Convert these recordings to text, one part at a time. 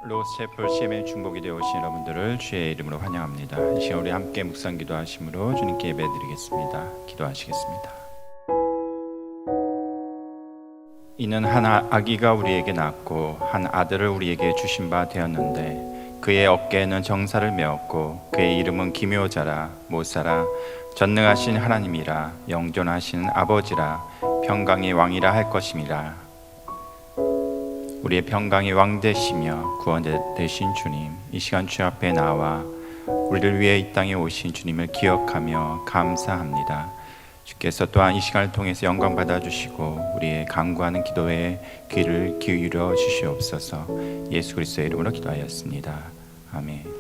로스채플 CM의 중복이 되어 오신 여러분들을 주의 이름으로 환영합니다. 이 시간 우리 함께 묵상 기도하심으로 주님께 예배드리겠습니다. 기도하시겠습니다. 이는 한 아기가 우리에게 낳았고 한 아들을 우리에게 주신 바 되었는데 그의 어깨에는 정사를 메었고 그의 이름은 기묘자라 못사라 전능하신 하나님이라 영존하신 아버지라 평강의 왕이라 할 것임이라. 우리의 평강의 왕 되시며 구원 되신 주님, 이 시간 주 앞에 나와 우리를 위해 이 땅에 오신 주님을 기억하며 감사합니다. 주께서 또한 이 시간을 통해서 영광 받아주시고 우리의 간구하는 기도에 귀를 기울여 주시옵소서. 예수 그리스도의 이름으로 기도하였습니다. 아멘.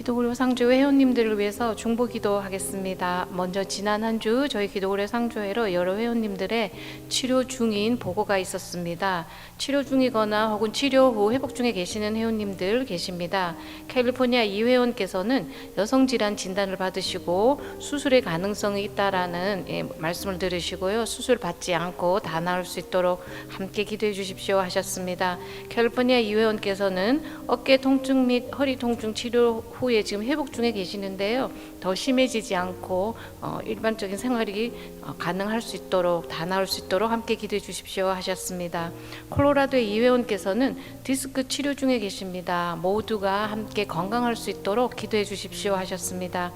기도고려 상주회 회원님들을 위해서 중보 기도하겠습니다. 먼저 지난 한 주 저희 기도고려 상주회로 여러 회원님들의 치료 중인 보고가 있었습니다. 치료 중이거나 혹은 치료 후 회복 중에 계시는 회원님들 계십니다. 캘리포니아 이 회원께서는 여성질환 진단을 받으시고 수술의 가능성이 있다라는 말씀을 들으시고요. 수술 받지 않고 다 나을 수 있도록 함께 기도해 주십시오 하셨습니다. 캘리포니아 이 회원께서는 어깨 통증 및 허리 통증 치료 후에 지금 회복 중에 계시는데요. 더 심해지지 않고 일반적인 생활이 가능할 수 있도록 다 나을 수 있도록 함께 기도해 주십시오 하셨습니다. 콜로라도의 이 회원께서는 디스크 치료 중에 계십니다. 모두가 함께 건강할 수 있도록 기도해 주십시오 하셨습니다.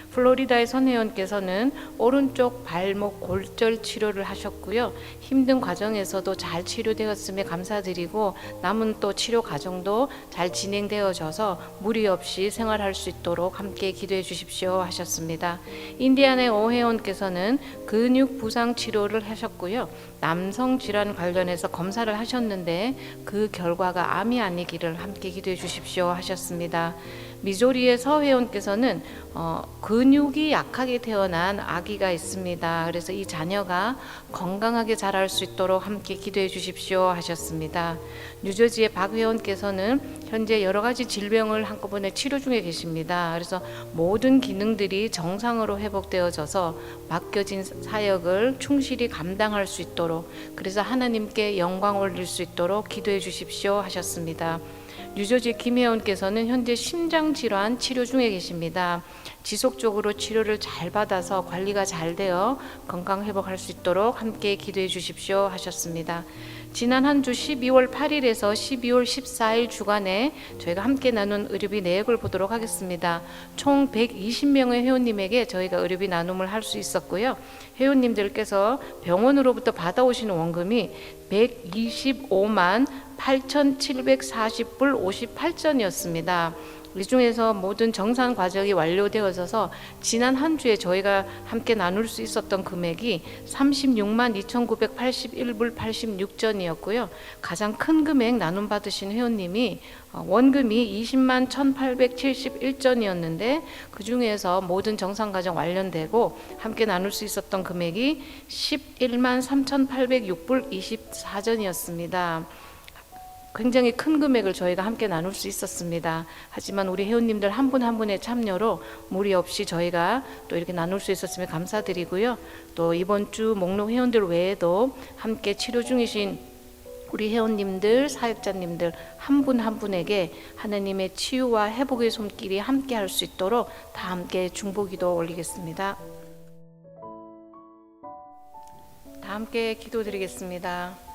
플로리다의 선 회원께서는 오른쪽 발목 골절 치료를 하셨고요. 힘든 과정에서도 잘 치료되었음에 감사드리고 남은 또 치료 과정도 잘 진행되어져서 무리 없이 생활할 수 있도록 함께 기도해 주십시오 하셨습니다. 인디아나의 오 회원께서는 근육 부상 치료를 하셨고요. 남성 질환 관련해서 검사를 하셨는데 그 결과가 암이 아니기를 함께 기도해 주십시오 하셨습니다. 미조리의 서 회원께서는 근육이 약하게 태어난 아기가 있습니다. 그래서 이 자녀가 건강하게 자랄 수 있도록 함께 기도해 주십시오 하셨습니다. 뉴저지의 박 회원께서는 현재 여러 가지 질병을 한꺼번에 치료 중에 계십니다. 그래서 모든 기능들이 정상으로 회복되어져서 맡겨진 사역을 충실히 감당할 수 있도록, 그래서 하나님께 영광 올릴 수 있도록 기도해 주십시오 하셨습니다. 뉴저지 김혜원께서는 현재 심장질환 치료 중에 계십니다. 지속적으로 치료를 잘 받아서 관리가 잘 되어 건강 회복할 수 있도록 함께 기도해 주십시오 하셨습니다. 지난 한 주 12월 8일에서 12월 14일 주간에 저희가 함께 나눈 의료비 내역을 보도록 하겠습니다. 총 120명의 회원님에게 저희가 의료비 나눔을 할 수 있었고요. 회원님들께서 병원으로부터 받아오신 원금이 125만 8,740불 58전이었습니다. 이 중에서 모든 정산 과정이 완료되어져서 지난 한 주에 저희가 함께 나눌 수 있었던 금액이 36만 2,981불 86전이었고요. 가장 큰 금액 나눔 받으신 회원님이 원금이 20만 1,871전이었는데 그 중에서 모든 정산 과정 완료되고 함께 나눌 수 있었던 금액이 11만 3,806불 24전이었습니다. 굉장히 큰 금액을 저희가 함께 나눌 수 있었습니다. 하지만 우리 회원님들 한 분 한 분의 참여로 무리 없이 저희가 또 이렇게 나눌 수 있었으면 감사드리고요. 또 이번 주 목록 회원들 외에도 함께 치료 중이신 우리 회원님들, 사역자님들 한 분 한 분에게 하나님의 치유와 회복의 손길이 함께 할 수 있도록 다 함께 중보기도 올리겠습니다. 다 함께 기도드리겠습니다.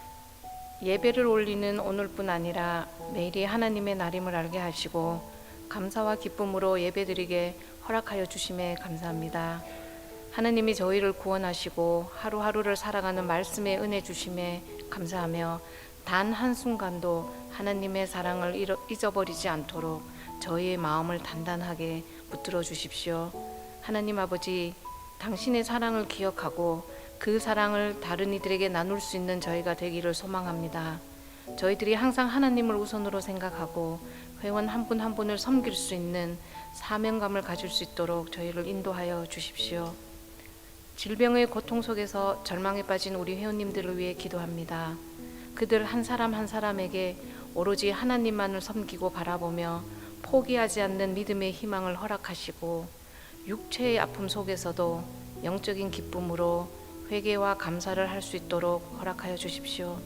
예배를 올리는 오늘뿐 아니라 매일이 하나님의 날임을 알게 하시고 감사와 기쁨으로 예배드리게 허락하여 주심에 감사합니다. 하나님이 저희를 구원하시고 하루하루를 살아가는 말씀의 은혜 주심에 감사하며 단 한순간도 하나님의 사랑을 잊어버리지 않도록 저희의 마음을 단단하게 붙들어 주십시오. 하나님 아버지, 당신의 사랑을 기억하고 그 사랑을 다른 이들에게 나눌 수 있는 저희가 되기를 소망합니다. 저희들이 항상 하나님을 우선으로 생각하고 회원 한 분 한 분을 섬길 수 있는 사명감을 가질 수 있도록 저희를 인도하여 주십시오. 질병의 고통 속에서 절망에 빠진 우리 회원님들을 위해 기도합니다. 그들 한 사람 한 사람에게 오로지 하나님만을 섬기고 바라보며 포기하지 않는 믿음의 희망을 허락하시고 육체의 아픔 속에서도 영적인 기쁨으로 회개와 감사를 할 수 있도록 허락하여 주십시오.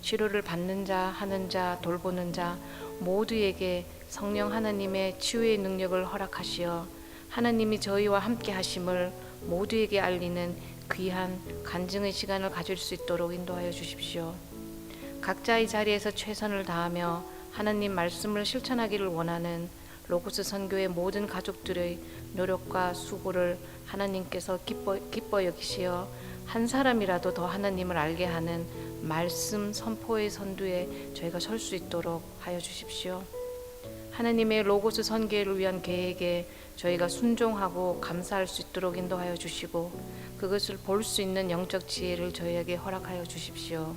치료를 받는 자, 하는 자, 돌보는 자 모두에게 성령 하나님의 치유의 능력을 허락하시어 하나님이 저희와 함께 하심을 모두에게 알리는 귀한 간증의 시간을 가질 수 있도록 인도하여 주십시오. 각자의 자리에서 최선을 다하며 하나님 말씀을 실천하기를 원하는 로고스 선교의 모든 가족들의 노력과 수고를 하나님께서 기뻐 여기시어 한 사람이라도 더 하나님을 알게 하는 말씀 선포의 선두에 저희가 설 수 있도록 하여 주십시오. 하나님의 로고스 선교를 위한 계획에 저희가 순종하고 감사할 수 있도록 인도하여 주시고 그것을 볼 수 있는 영적 지혜를 저희에게 허락하여 주십시오.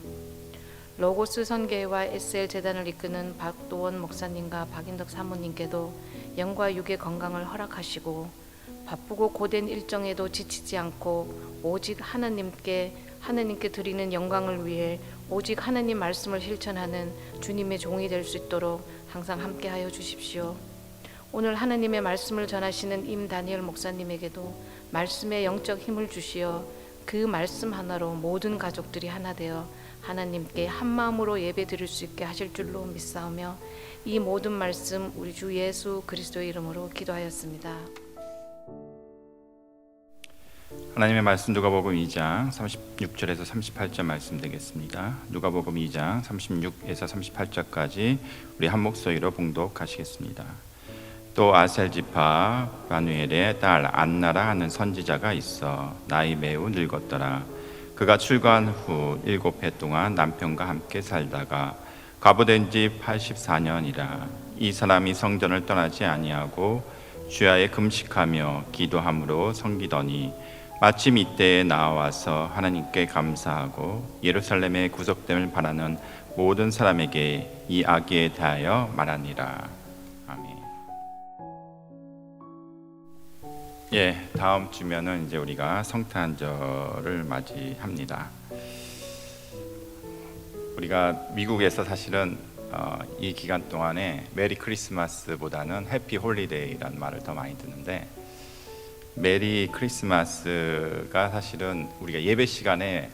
로고스 선교회와 SL 재단을 이끄는 박도원 목사님과 박인덕 사모님께도 영과 육의 건강을 허락하시고 바쁘고 고된 일정에도 지치지 않고 오직 하나님께 드리는 영광을 위해 오직 하나님 말씀을 실천하는 주님의 종이 될 수 있도록 항상 함께하여 주십시오. 오늘 하나님의 말씀을 전하시는 임다니엘 목사님에게도 말씀의 영적 힘을 주시어 그 말씀 하나로 모든 가족들이 하나 되어 하나님께 한 마음으로 예배 드릴 수 있게 하실 줄로 믿사오며 이 모든 말씀 우리 주 예수 그리스도의 이름으로 기도하였습니다. 하나님의 말씀 누가복음 2장 36절에서 38절 말씀 되겠습니다. 누가복음 2장 36에서 38절까지 우리 한 목소리로 봉독하시겠습니다. 또 아셀 지파 바누엘의 딸 안나라 하는 선지자가 있어 나이 매우 늙었더라. 그가 출가한 후 7해 동안 남편과 함께 살다가 과부된 지 84년이라. 이 사람이 성전을 떠나지 아니하고 주야에 금식하며 기도함으로 섬기더니 마침 이때에 나와서 하나님께 감사하고 예루살렘의 구속됨을 바라는 모든 사람에게 이 아기에 대하여 말하니라. 아멘. 다음 주면은 이제 우리가 성탄절을 맞이합니다. 우리가 미국에서 사실은 이 기간 동안에 메리 크리스마스보다는 해피 홀리데이라는 말을 더 많이 듣는데, 메리 크리스마스가 사실은 우리가 예배 시간에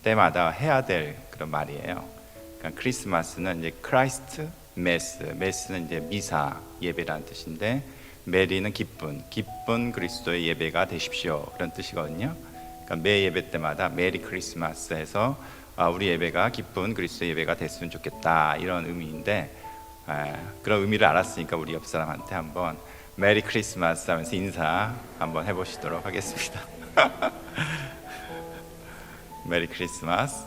때마다 해야 될 그런 말이에요. 그러니까 크리스마스는 이제 크라이스트 메스는 이제 미사 예배라는 뜻인데, 메리는 기쁜 그리스도의 예배가 되십시오 그런 뜻이거든요. 그러니까 매 예배 때마다 메리 크리스마스 해서 우리 예배가 기쁜 그리스도의 예배가 됐으면 좋겠다 이런 의미인데, 그런 의미를 알았으니까 우리 옆 사람한테 한번 메리 크리스마스 하면서 인사 한번 해보시도록 하겠습니다. 메리 크리스마스.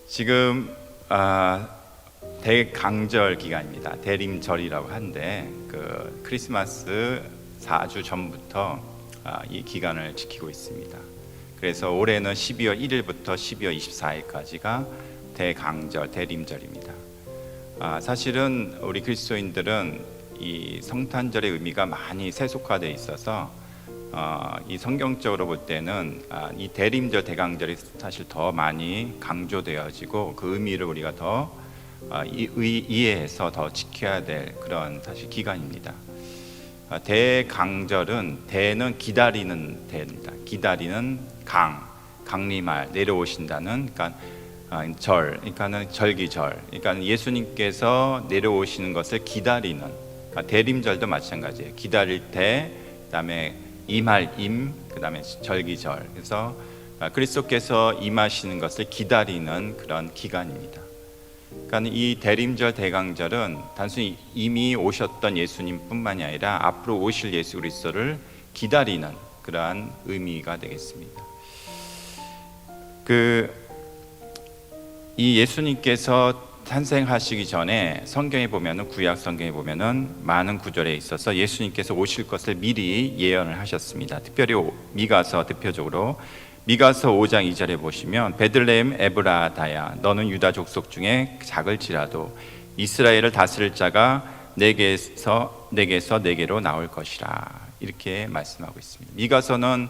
지금 대강절 기간입니다. 대림절이라고 하는데 크리스마스 4주 전부터 이 기간을 지키고 있습니다. 그래서 올해는 12월 1일부터 12월 24일까지가 대강절, 대림절입니다. 사실은 우리 그리스도인들은 이 성탄절의 의미가 많이 세속화되어 있어서 이 성경적으로 볼 때는 이 대림절, 대강절이 사실 더 많이 강조되어지고 그 의미를 우리가 더 이해해서 더 지켜야 될 그런 사실 기간입니다. 대강절은 대는 기다리는 대입니다. 기다리는 강림할 내려오신다는 그러니까 그러니까는 절기절. 그러니까 예수님께서 내려오시는 것을 기다리는. 그러니까 대림절도 마찬가지예요. 기다릴 때, 그다음에 임할 그다음에 절기절. 그래서 그리스도께서 임하시는 것을 기다리는 그런 기간입니다. 그러니까 이 대림절, 대강절은 단순히 이미 오셨던 예수님뿐만이 아니라 앞으로 오실 예수 그리스도를 기다리는 그러한 의미가 되겠습니다. 이 예수님께서 탄생하시기 전에 성경에 보면은, 구약 성경에 보면은 많은 구절에 있어서 예수님께서 오실 것을 미리 예언을 하셨습니다. 특별히 미가서, 대표적으로 미가서 5장 2절에 보시면 베들레헴 에브라다야, 너는 유다 족속 중에 작을지라도 이스라엘을 다스릴 자가 내게서 내게로 나올 것이라, 이렇게 말씀하고 있습니다. 미가서는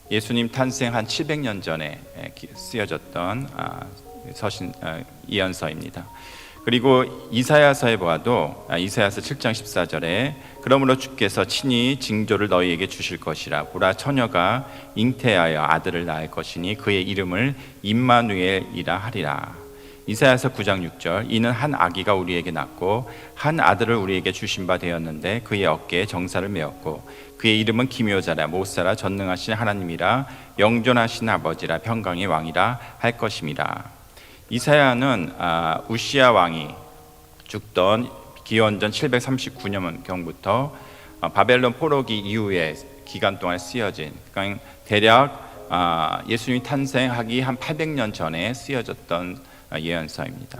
예수님 탄생 한 700년 전에 쓰여졌던 예언서입니다. 그리고 이사야서에 보아도 이사야서 7장 14절에 그러므로 주께서 친히 징조를 너희에게 주실 것이라. 보라, 처녀가 잉태하여 아들을 낳을 것이니 그의 이름을 임마누엘이라 하리라. 이사야서 9장 6절, 이는 한 아기가 우리에게 낳고 한 아들을 우리에게 주신 바 되었는데 그의 어깨에 정사를 메었고 그의 이름은 기묘자라, 못사라, 전능하신 하나님이라, 영존하신 아버지라, 평강의 왕이라 할 것임이라. 이사야는 우시야 왕이 죽던 기원전 739년경부터 바벨론 포로기 이후의 기간 동안 쓰여진, 그러니까 대략 예수님이 탄생하기 한 800년 전에 쓰여졌던 예언서입니다.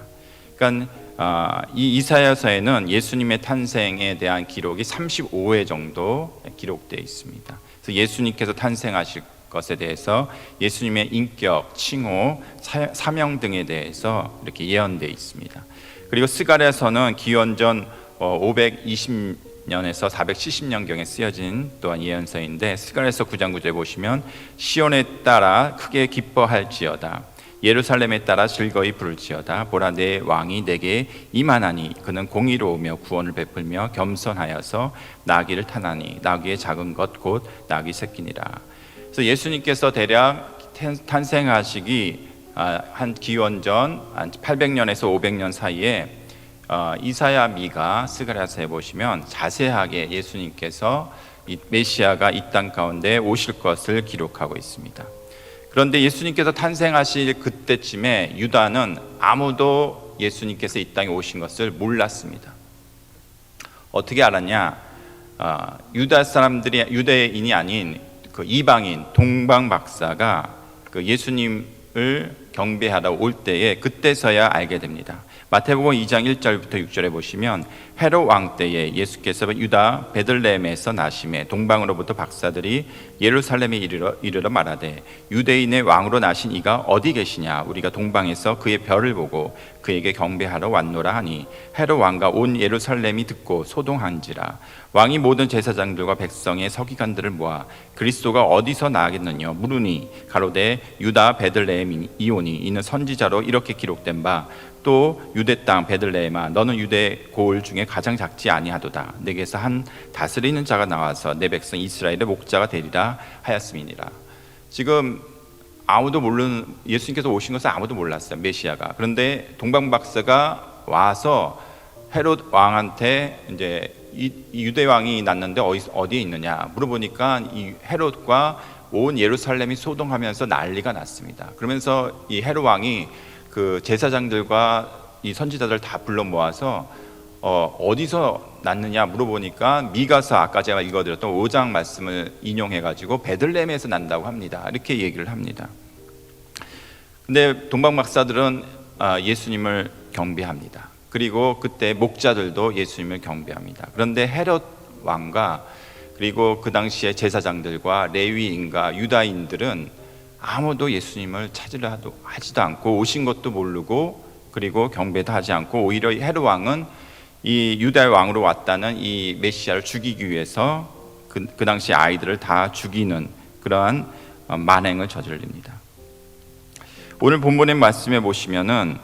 그러니까 이 이사야서에는 예수님의 탄생에 대한 기록이 35회 정도 기록되어 있습니다. 그래서 예수님께서 탄생하실 것에 대해서 예수님의 인격, 칭호, 사명 등에 대해서 이렇게 예언되어 있습니다. 그리고 스가랴서는 기원전 520년에서 470년경에 쓰여진 또한 예언서인데, 스가랴서 9장 9절에 보시면 시온에 따라 크게 기뻐할지어다, 예루살렘에 따라 즐거이 부를지어다. 보라, 내 왕이 내게 임하나니 그는 공의로우며 구원을 베풀며 겸손하여서 나귀를 타나니 나귀의 작은 것 곧 나귀 새끼니라. 그래서 예수님께서 대략 탄생하시기 한 기원전 한 800년에서 500년 사이에 이사야, 미가, 스가랴서에 보시면 자세하게 예수님께서 이 메시아가 이 땅 가운데 오실 것을 기록하고 있습니다. 그런데 예수님께서 탄생하실 그때쯤에 유다는 아무도 예수님께서 이 땅에 오신 것을 몰랐습니다. 어떻게 알았냐? 유다 사람들이, 유대인이 아닌 그 이방인 동방 박사가 그 예수님을 경배하러 올 때에 그때서야 알게 됩니다. 마태복음 2장 1절부터 6절에 보시면 헤롯 왕 때에 예수께서 유다 베들레헴에서 나심에 동방으로부터 박사들이 예루살렘에 이르러 말하되 유대인의 왕으로 나신 이가 어디 계시냐? 우리가 동방에서 그의 별을 보고 그에게 경배하러 왔노라 하니 헤롯 왕과 온 예루살렘이 듣고 소동한지라. 왕이 모든 제사장들과 백성의 서기관들을 모아 그리스도가 어디서 나겠느냐 물으니 가로되 유다 베들레헴 이오니 이는 선지자로 이렇게 기록된 바 또 유대 땅 베들레헴아 너는 유대 고을 중에 가장 작지 아니하도다. 내게서 한 다스리는 자가 나와서 내 백성 이스라엘의 목자가 되리라 하였음이니라. 지금 아무도 모르는, 예수님께서 오신 것을 아무도 몰랐어요, 메시아가. 그런데 동방 박사가 와서 헤롯 왕한테 이제 이 유대 왕이 났는데 어디에 있느냐 물어보니까 이 헤롯과 온 예루살렘이 소동하면서 난리가 났습니다. 그러면서 이 헤롯 왕이 그 제사장들과 이 선지자들 다 불러 모아서 어디서 났느냐 물어보니까 미가서, 아까 제가 읽어드렸던 5장 말씀을 인용해가지고 베들레헴에서 난다고 합니다. 이렇게 얘기를 합니다. 근데 동방 박사들은 예수님을 경배합니다. 그리고 그때 목자들도 예수님을 경배합니다. 그런데 헤롯 왕과 그리고 그 당시에 제사장들과 레위인과 유다인들은 아무도 예수님을 찾으려 하지도 않고 오신 것도 모르고 그리고 경배도 하지 않고 오히려 헤롯 왕은 이 유다의 왕으로 왔다는 이 메시아를 죽이기 위해서 그 당시 아이들을 다 죽이는 그러한 만행을 저지릅니다. 오늘 본문의 말씀에 보시면은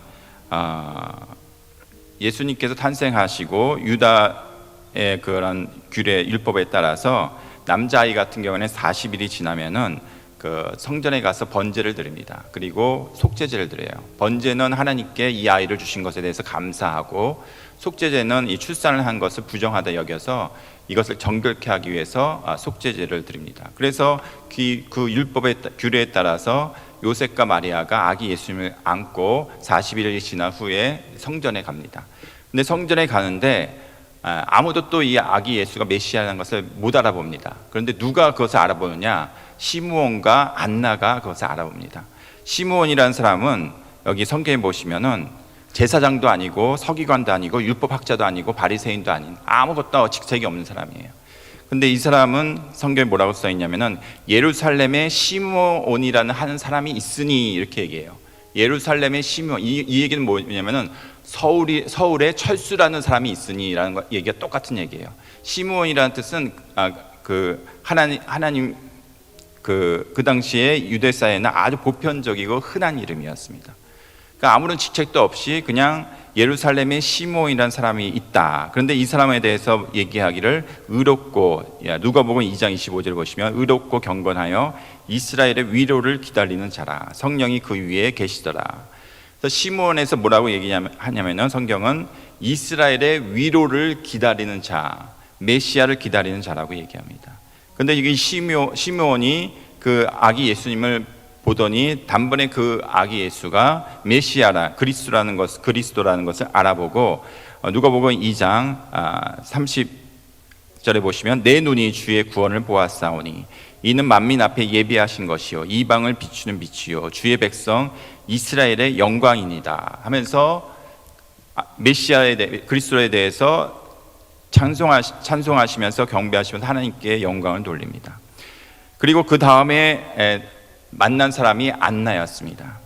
예수님께서 탄생하시고 유다의 그런 규례 율법에 따라서 남자아이 같은 경우에는 40일이 지나면은 그 성전에 가서 번제를 드립니다. 그리고 속죄제를 드려요. 번제는 하나님께 이 아이를 주신 것에 대해서 감사하고, 속죄제는 이 출산을 한 것을 부정하다 여겨서 이것을 정결케 하기 위해서 속죄제를 드립니다. 그래서 그 율법의 규례에 따라서 요셉과 마리아가 아기 예수님을 안고 40일이 지난 후에 성전에 갑니다. 근데 성전에 가는데 아무도 또 이 아기 예수가 메시아라는 것을 못 알아봅니다. 그런데 누가 그것을 알아보느냐? 시므온과 안나가 그것을 알아봅니다. 시므온이라는 사람은 여기 성경에 보시면은 제사장도 아니고 서기관도 아니고 율법학자도 아니고 바리새인도 아닌 아무것도 직책이 없는 사람이에요. 근데 이 사람은 성경에 뭐라고 써 있냐면은 예루살렘에 시므온이라는 하는 사람이 있으니 이렇게 얘기해요. 예루살렘의 시므온, 이 얘기는 뭐냐면은 서울에 철수라는 사람이 있으니라는 얘기가 똑같은 얘기예요. 시므온이라는 뜻은 그 하나님 그 당시에 유대 사회는 아주 보편적이고 흔한 이름이었습니다. 그러니까 아무런 직책도 없이 그냥 예루살렘에 시므온이라는 사람이 있다. 그런데 이 사람에 대해서 얘기하기를 의롭고, 누가복음 2장 25절 보시면 의롭고 경건하여 이스라엘의 위로를 기다리는 자라, 성령이 그 위에 계시더라. 그래서 시므온에서 뭐라고 얘기하냐면은 성경은 이스라엘의 위로를 기다리는 자, 메시아를 기다리는 자라고 얘기합니다. 그런데 이게 시므온이 그 아기 예수님을 보더니 단번에 그 아기 예수가 메시아라, 그리스도라는 것을 알아보고, 누가복음 2장 30절에 보시면 내 눈이 주의 구원을 보았사오니 이는 만민 앞에 예비하신 것이요 이방을 비추는 빛이요 주의 백성 이스라엘의 영광이니다 하면서 메시아에 대해, 그리스도에 대해서 찬송하시면서 경배하시면서 하나님께 영광을 돌립니다. 그리고 그 다음에 만난 사람이 안나였습니다.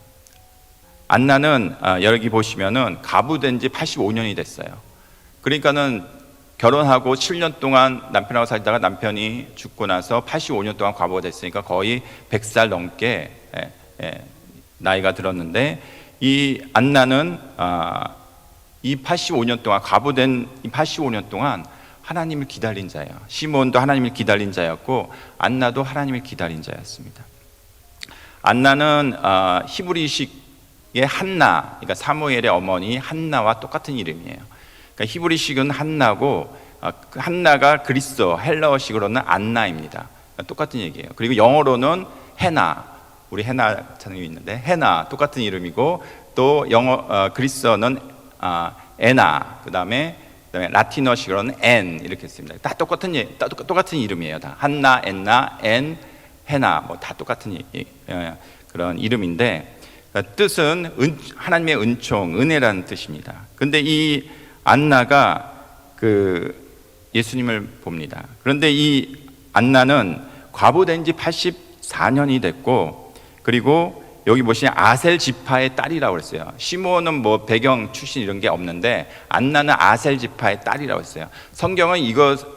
안나는 여기 보시면은 가부된 지 85년이 됐어요. 그러니까는 결혼하고 7년 동안 남편하고 살다가 남편이 죽고 나서 85년 동안 과부가 됐으니까 거의 100살 넘게 나이가 들었는데, 이 안나는 이 85년 동안 과부된 이 85년 동안 하나님을 기다린 자예요. 시므온도 하나님을 기다린 자였고 안나도 하나님을 기다린 자였습니다. 안나는 히브리식의 한나, 그러니까 사무엘의 어머니 한나와 똑같은 이름이에요. 그러니까 히브리식은 한나고 한나가 그리스어 헬라어식으로는 안나입니다. 그러니까 똑같은 얘기예요. 그리고 영어로는 해나, 우리 해나 찬양이 있는데 해나 똑같은 이름이고, 또 그리스어는 에나, 그다음에 라틴어식으로는 엔 이렇게 씁니다. 다 똑같은 이름이에요. 다 한나, 엔나, 엔, 해나 뭐 다 똑같은 그런 이름인데, 뜻은 하나님의 은총, 은혜라는 뜻입니다. 근데 이 안나가 그 예수님을 봅니다. 그런데 이 안나는 과부된 지 84년이 됐고, 그리고 여기 보시면 아셀 지파의 딸이라고 했어요. 시므온은 뭐 배경 출신 이런 게 없는데 안나는 아셀 지파의 딸이라고 했어요. 성경은 이것을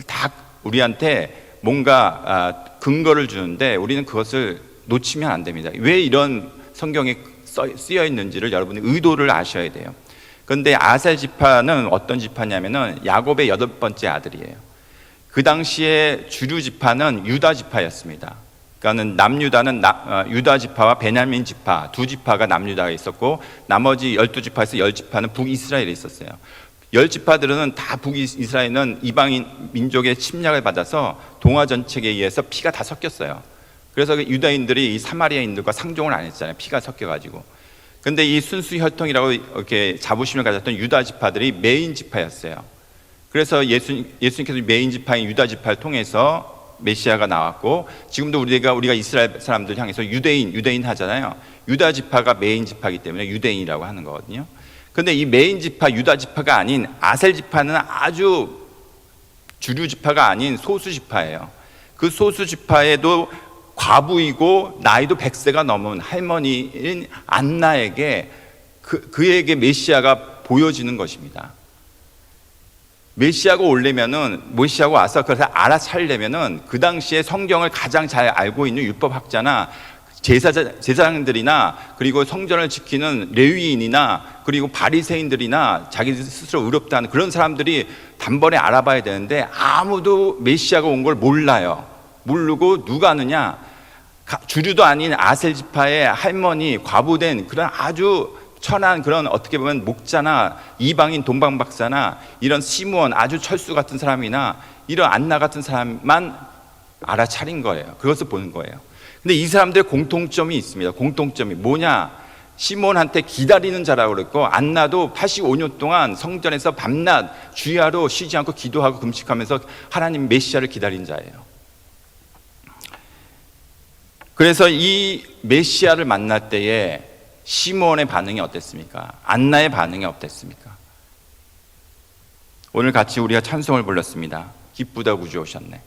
다 우리한테 뭔가 근거를 주는데 우리는 그것을 놓치면 안 됩니다. 왜 이런 성경에 쓰여 있는지를 여러분이 의도를 아셔야 돼요. 그런데 아셀 지파는 어떤 지파냐면은 야곱의 8번째 아들이에요. 그 당시에 주류 지파는 유다 지파였습니다. 그러니까는 남유다는 유다 지파와 베냐민 지파 두 지파가 남유다가 있었고, 나머지 12지파에서 10지파는 북이스라엘에 있었어요. 10지파들은 다 북이스라엘은 이방인 민족의 침략을 받아서 동화 전책에 의해서 피가 다 섞였어요. 그래서 유다인들이 이 사마리아인들과 상종을 안 했잖아요. 피가 섞여가지고. 근데 이 순수 혈통이라고 이렇게 자부심을 가졌던 유다 지파들이 메인 지파였어요. 그래서 예수님께서 메인 지파인 유다 지파를 통해서 메시아가 나왔고, 지금도 우리가 이스라엘 사람들 향해서 유대인 하잖아요. 유다 지파가 메인 지파이기 때문에 유대인이라고 하는 거거든요. 근데 이 메인 지파, 유다 지파가 아닌 아셀 지파는 아주 주류 지파가 아닌 소수 지파예요. 그 소수 지파에도 과부이고 나이도 100세가 넘은 할머니인 안나에게 그에게 메시아가 보여지는 것입니다. 메시아가 메시아가 와서 그래서 알아차리려면은 그 당시에 성경을 가장 잘 알고 있는 율법학자나 제사장들이나 그리고 성전을 지키는 레위인이나 그리고 바리새인들이나 자기 스스로 의롭다는 그런 사람들이 단번에 알아봐야 되는데 아무도 메시아가 온 걸 몰라요. 모르고 누가 아느냐? 주류도 아닌 아셀 지파의 할머니, 과부된 그런 아주 천한 그런 어떻게 보면 목자나 이방인 동방박사나 이런 시므온 아주 철수 같은 사람이나 이런 안나 같은 사람만 알아차린 거예요. 그것을 보는 거예요. 근데 이 사람들의 공통점이 있습니다. 공통점이 뭐냐? 시몬한테 기다리는 자라고 그랬고 안나도 85년 동안 성전에서 밤낮 주야로 쉬지 않고 기도하고 금식하면서 하나님 메시아를 기다린 자예요. 그래서 이 메시아를 만날 때에 시몬의 반응이 어땠습니까? 안나의 반응이 어땠습니까? 오늘 같이 우리가 찬송을 불렀습니다. 기쁘다 구주 오셨네.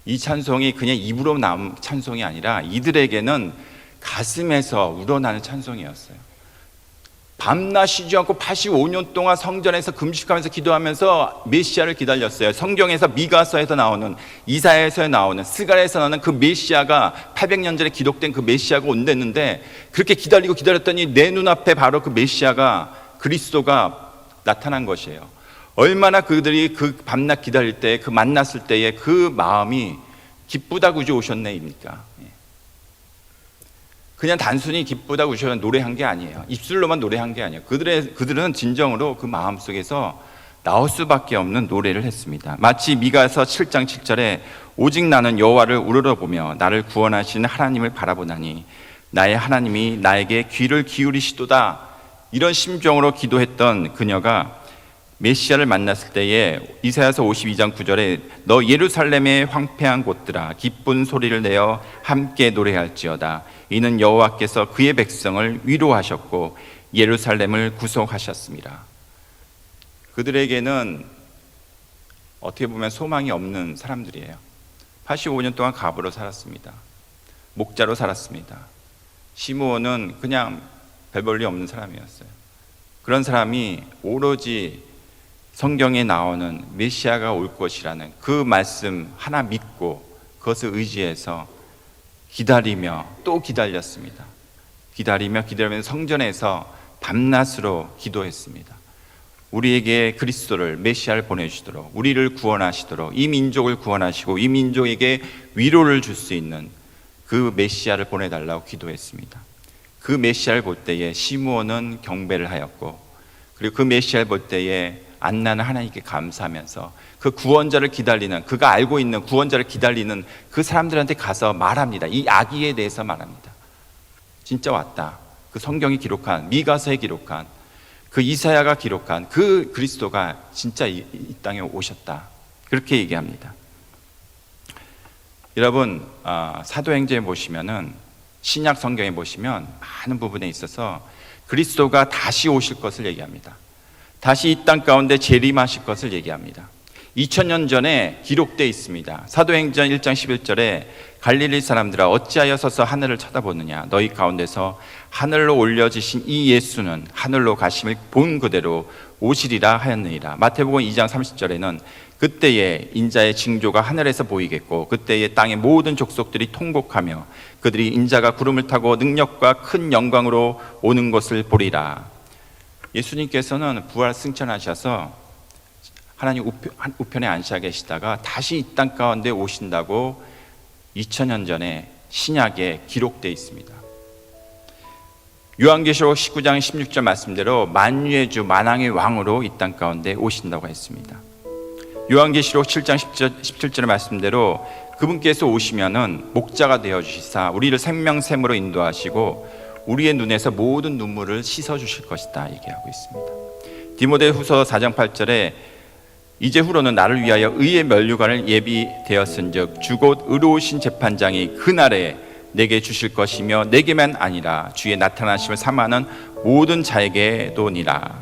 이 찬송이 그냥 입으로 나온 찬송이 아니라 이들에게는 가슴에서 우러나는 찬송이었어요. 밤낮 쉬지 않고 85년 동안 성전에서 금식하면서 기도하면서 메시아를 기다렸어요. 성경에서 미가서에서 나오는, 이사야에서 나오는, 스가랴에서 나오는 그 메시아가 800년 전에 기록된 그 메시아가 온댔는데 그렇게 기다렸더니 내 눈앞에 바로 그 메시아가, 그리스도가 나타난 것이에요. 얼마나 그들이 그 밤낮 기다릴 때, 그 만났을 때의 그 마음이 기쁘다 구주 오셨네입니까? 그냥 단순히 기쁘다 구주 오셨네 노래한 게 아니에요. 입술로만 노래한 게 아니에요. 그들은 진정으로 그 마음 속에서 나올 수밖에 없는 노래를 했습니다. 마치 미가서 7장 7절에 오직 나는 여호와를 우러러보며 나를 구원하시는 하나님을 바라보나니 나의 하나님이 나에게 귀를 기울이시도다. 이런 심정으로 기도했던 그녀가 메시아를 만났을 때에 이사야서 52장 9절에 너 예루살렘의 황폐한 곳들아 기쁜 소리를 내어 함께 노래할지어다. 이는 여호와께서 그의 백성을 위로하셨고 예루살렘을 구속하셨습니다. 그들에게는 어떻게 보면 소망이 없는 사람들이에요. 85년 동안 가부로 살았습니다. 목자로 살았습니다. 시므온은 그냥 별 볼일 없는 사람이었어요. 그런 사람이 오로지 성경에 나오는 메시아가 올 것이라는 그 말씀 하나 믿고 그것을 의지해서 기다리며 또 기다렸습니다. 기다리며 성전에서 밤낮으로 기도했습니다. 우리에게 그리스도를, 메시아를 보내주시도록, 우리를 구원하시도록, 이 민족을 구원하시고 이 민족에게 위로를 줄 수 있는 그 메시아를 보내달라고 기도했습니다. 그 메시아를 볼 때에 시므온은 경배를 하였고, 그리고 그 메시아를 볼 때에 안나는 하나님께 감사하면서 그 구원자를 기다리는, 그가 알고 있는 구원자를 기다리는 그 사람들한테 가서 말합니다. 이 아기에 대해서 말합니다. 진짜 왔다. 그 성경이 기록한, 미가서에 기록한, 그 이사야가 기록한 그 그리스도가 진짜 이 땅에 오셨다. 그렇게 얘기합니다. 여러분, 사도행전에 보시면은, 신약 성경에 보시면 많은 부분에 있어서 그리스도가 다시 오실 것을 얘기합니다. 다시 이 땅 가운데 재림하실 것을 얘기합니다. 2000년 전에 기록되어 있습니다. 사도행전 1장 11절에 갈릴리 사람들아 어찌하여 서서 하늘을 쳐다보느냐, 너희 가운데서 하늘로 올려지신 이 예수는 하늘로 가심을 본 그대로 오시리라 하였느니라. 마태복음 2장 30절에는 그때에 인자의 징조가 하늘에서 보이겠고 그때에 땅의 모든 족속들이 통곡하며 그들이 인자가 구름을 타고 능력과 큰 영광으로 오는 것을 보리라. 예수님께서는 부활 승천하셔서 하나님 우편에 앉아 계시다가 다시 이 땅 가운데 오신다고 2000년 전에 신약에 기록되어 있습니다. 요한계시록 19장 16절 말씀대로 만유의 주 만왕의 왕으로 이 땅 가운데 오신다고 했습니다. 요한계시록 7장 17절의 말씀대로 그분께서 오시면은 목자가 되어 주시사 우리를 생명샘으로 인도하시고 우리의 눈에서 모든 눈물을 씻어 주실 것이다 얘기하고 있습니다. 디모데후서 4장 8절에 이제후로는 나를 위하여 의의 면류관을 예비되었은즉 주 곧 의로우신 재판장이 그날에 내게 주실 것이며 내게만 아니라 주의 나타나심을 삼하는 모든 자에게도니라.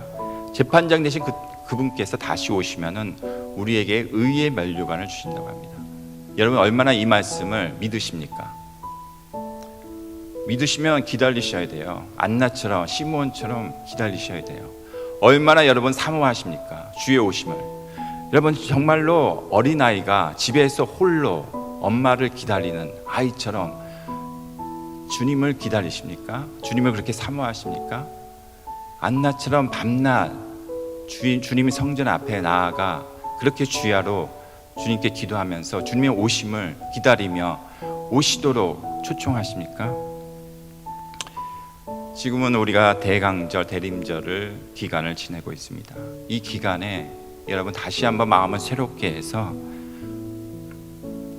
재판장 되신 그분께서 다시 오시면은 우리에게 의의 면류관을 주신다고 합니다. 여러분 얼마나 이 말씀을 믿으십니까? 믿으시면 기다리셔야 돼요. 안나처럼 시므온처럼 기다리셔야 돼요. 얼마나 여러분 사모하십니까? 주의 오심을. 여러분 정말로 어린아이가 집에서 홀로 엄마를 기다리는 아이처럼 주님을 기다리십니까? 주님을 그렇게 사모하십니까? 안나처럼 밤낮 주님의 성전 앞에 나아가 그렇게 주야로 주님께 기도하면서 주님의 오심을 기다리며 오시도록 초청하십니까? 지금은 우리가 대강절, 대림절을 기간을 지내고 있습니다. 이 기간에 여러분 다시 한번 마음을 새롭게 해서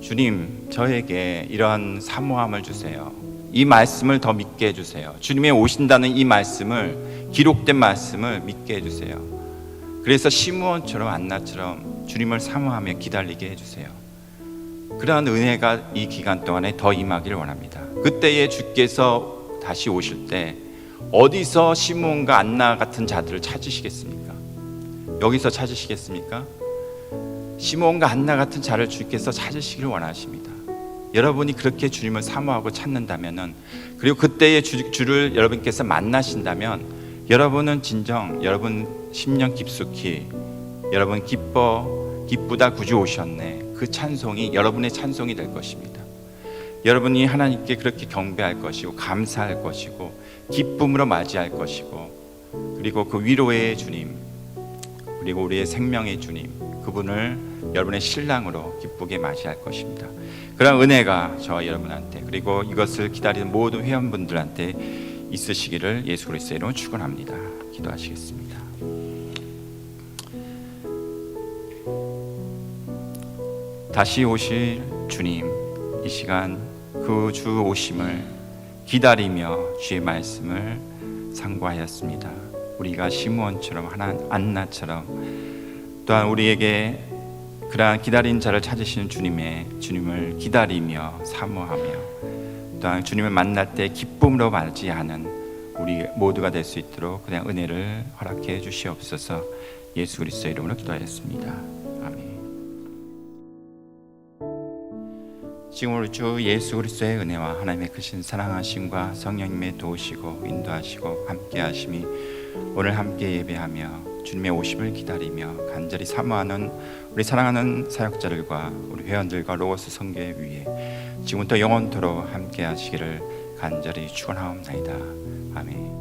주님 저에게 이러한 사모함을 주세요. 이 말씀을 더 믿게 해주세요. 주님의 오신다는 이 말씀을, 기록된 말씀을 믿게 해주세요. 그래서 시므온처럼 안나처럼 주님을 사모하며 기다리게 해주세요. 그러한 은혜가 이 기간 동안에 더 임하기를 원합니다. 그때에 주께서 다시 오실 때 어디서 시므온과 안나 같은 자들을 찾으시겠습니까? 여기서 찾으시겠습니까? 시므온과 안나 같은 자를 주께서 찾으시기를 원하십니다. 여러분이 그렇게 주님을 사모하고 찾는다면은, 그리고 그때의 주를 여러분께서 만나신다면 여러분은 진정 여러분 심령 깊숙이 여러분 기쁘다 구주 오셨네, 그 찬송이 여러분의 찬송이 될 것입니다. 여러분이 하나님께 그렇게 경배할 것이고 감사할 것이고 기쁨으로 맞이할 것이고, 그리고 그 위로의 주님, 그리고 우리의 생명의 주님, 그분을 여러분의 신랑으로 기쁘게 맞이할 것입니다. 그런 은혜가 저와 여러분한테, 그리고 이것을 기다리는 모든 회원분들한테 있으시기를 예수 그리스도의 이름으로 축원합니다. 기도하시겠습니다. 다시 오실 주님, 이 시간 그 주 오심을 기다리며 주의 말씀을 상고하였습니다. 우리가 시므온처럼 안나처럼 또한 우리에게 그러한 기다린 자를 찾으시는 주님을 기다리며 사모하며 또한 주님을 만날 때 기쁨으로 맞이하는 우리 모두가 될 수 있도록 그냥 은혜를 허락해 주시옵소서. 예수 그리스도의 이름으로 기도하였습니다. 아멘. 지금 우리 주 예수 그리스도의 은혜와 하나님의 크신 사랑하심과 성령님의 도우시고 인도하시고 함께하심이 오늘 함께 예배하며 주님의 오심을 기다리며 간절히 사모하는 우리 사랑하는 사역자들과 우리 회원들과 로고스 성교회 위에 지금부터 영원토록 함께하시기를 간절히 축원하옵나이다. 아멘.